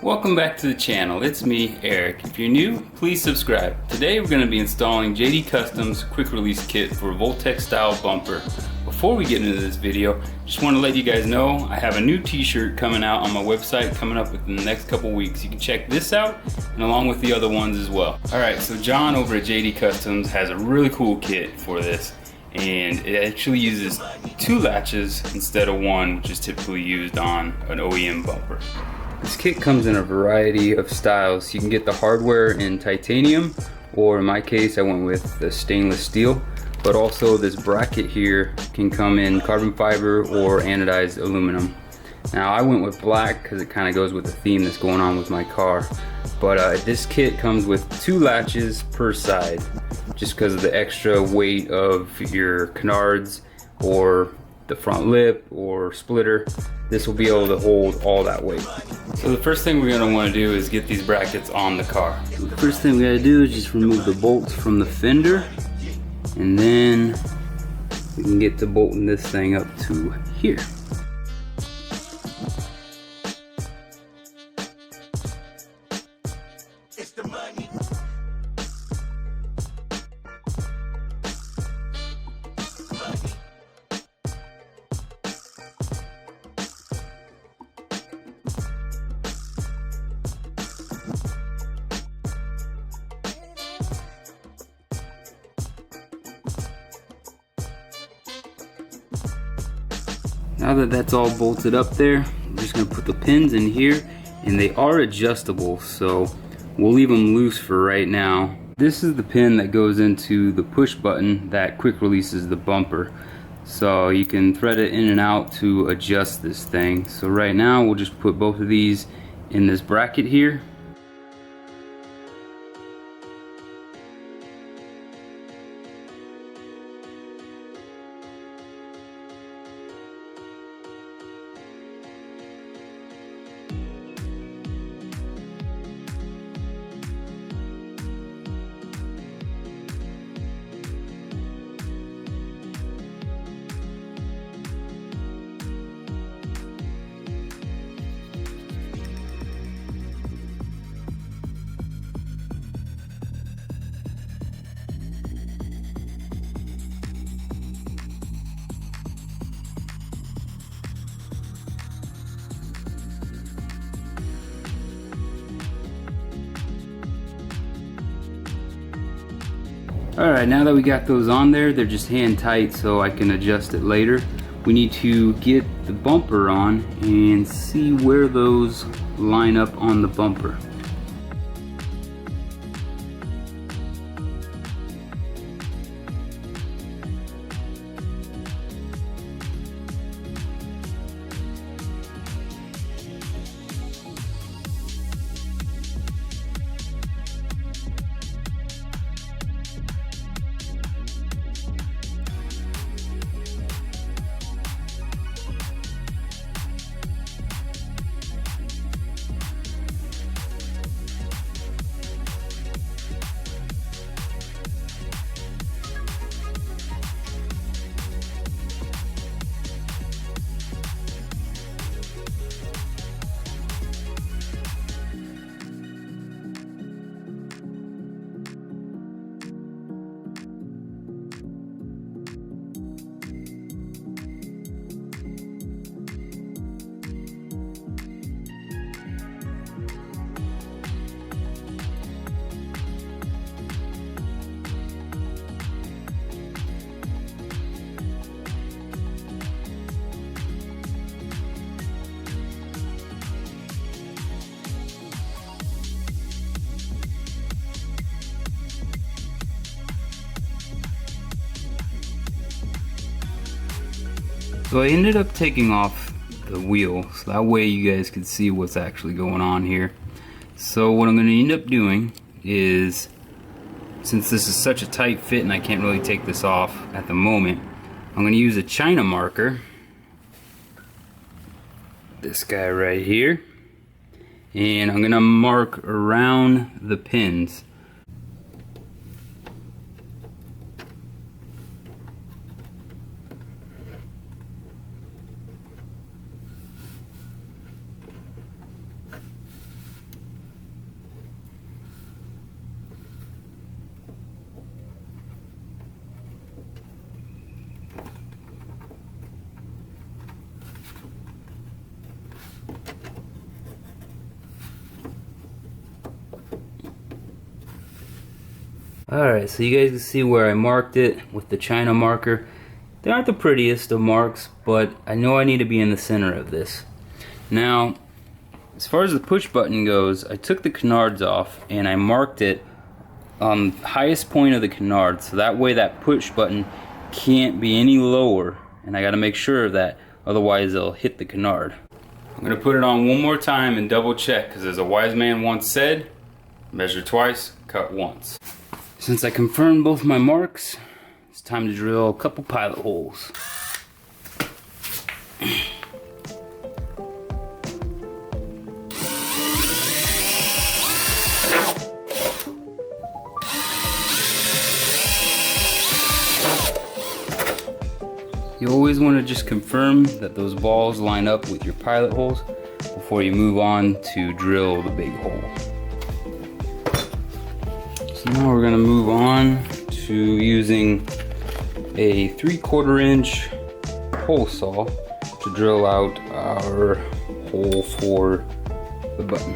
Welcome back to the channel. It's me, Eric. If you're new, please subscribe. Today we're going to be installing JD Custom's quick release kit for a Voltex style bumper. Before we get into this video, just want to let you guys know I have a new t-shirt coming out on my website coming up within the next couple weeks. You can check this out and along with the other ones as well. Alright, so John over at JD Customs has a really cool kit for this, and it actually uses 2 latches instead of 1, which is typically used on an OEM bumper. This kit comes in a variety of styles. You can get the hardware in titanium, or in my case I went with the stainless steel, but also this bracket here can come in carbon fiber or anodized aluminum. Now I went with black because it kind of goes with the theme that's going on with my car, but this kit comes with 2 latches per side just because of the extra weight of your canards or the front lip or splitter. This will be able to hold all that weight. So the first thing we're going to want to do is get these brackets on the car. So the first thing we got to do is just remove the bolts from the fender, and then we can get to bolting this thing up to here. It's the money. Now that that's all bolted up there, I'm just going to put the pins in here, and they are adjustable, so we'll leave them loose for right now. This is the pin that goes into the push button that quick releases the bumper, so you can thread it in and out to adjust this thing. So right now we'll just put both of these in this bracket here. Alright, now that we got those on there, they're just hand tight so I can adjust it later. We need to get the bumper on and see where those line up on the bumper. So I ended up taking off the wheel so that way you guys could see what's actually going on here. So what I'm going to end up doing is, since this is such a tight fit and I can't really take this off at the moment, I'm going to use a China marker, this guy right here, and I'm going to mark around the pins. Alright, so you guys can see where I marked it with the China marker. They aren't the prettiest of marks, but I know I need to be in the center of this. Now, as far as the push button goes, I took the canards off and I marked it on the highest point of the canard, so that way that push button can't be any lower, and I gotta make sure of that, otherwise it'll hit the canard. I'm gonna put it on one more time and double check, because as a wise man once said, measure twice, cut once. Since I confirmed both my marks, it's time to drill a couple pilot holes. You always want to just confirm that those balls line up with your pilot holes before you move on to drill the big hole. So now we're going to move on to using a 3/4 inch hole saw to drill out our hole for the button.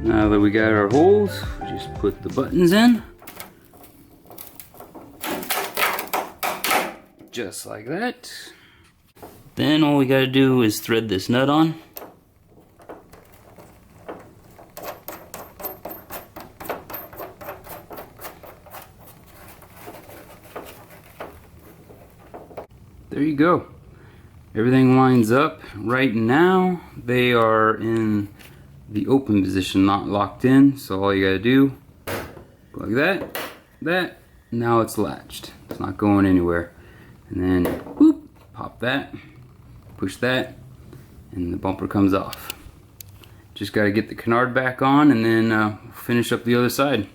Now that we got our holes, we just put the buttons in. Just like that. Then all we gotta do is thread this nut on. There you go. Everything lines up. Right now, they are in the open position, not locked in, so all you gotta do, go like that, now it's latched. It's not going anywhere. And then, whoop, pop that, push that, and the bumper comes off. Just gotta get the canard back on and then finish up the other side.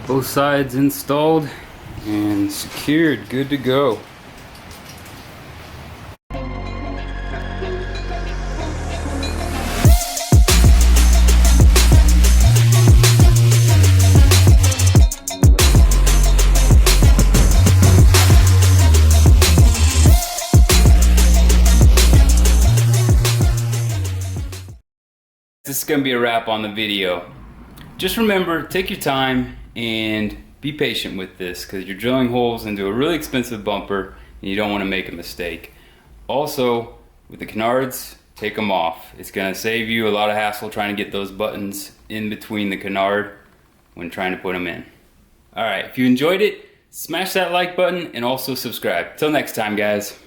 Both sides installed and secured, good to go. This is going to be a wrap on the video. Just remember, take your time and be patient with this, because you're drilling holes into a really expensive bumper and you don't want to make a mistake. Also, with the canards, take them off. It's going to save you a lot of hassle trying to get those buttons in between the canard when trying to put them in. Alright, if you enjoyed it, smash that like button and also subscribe. Till next time, guys.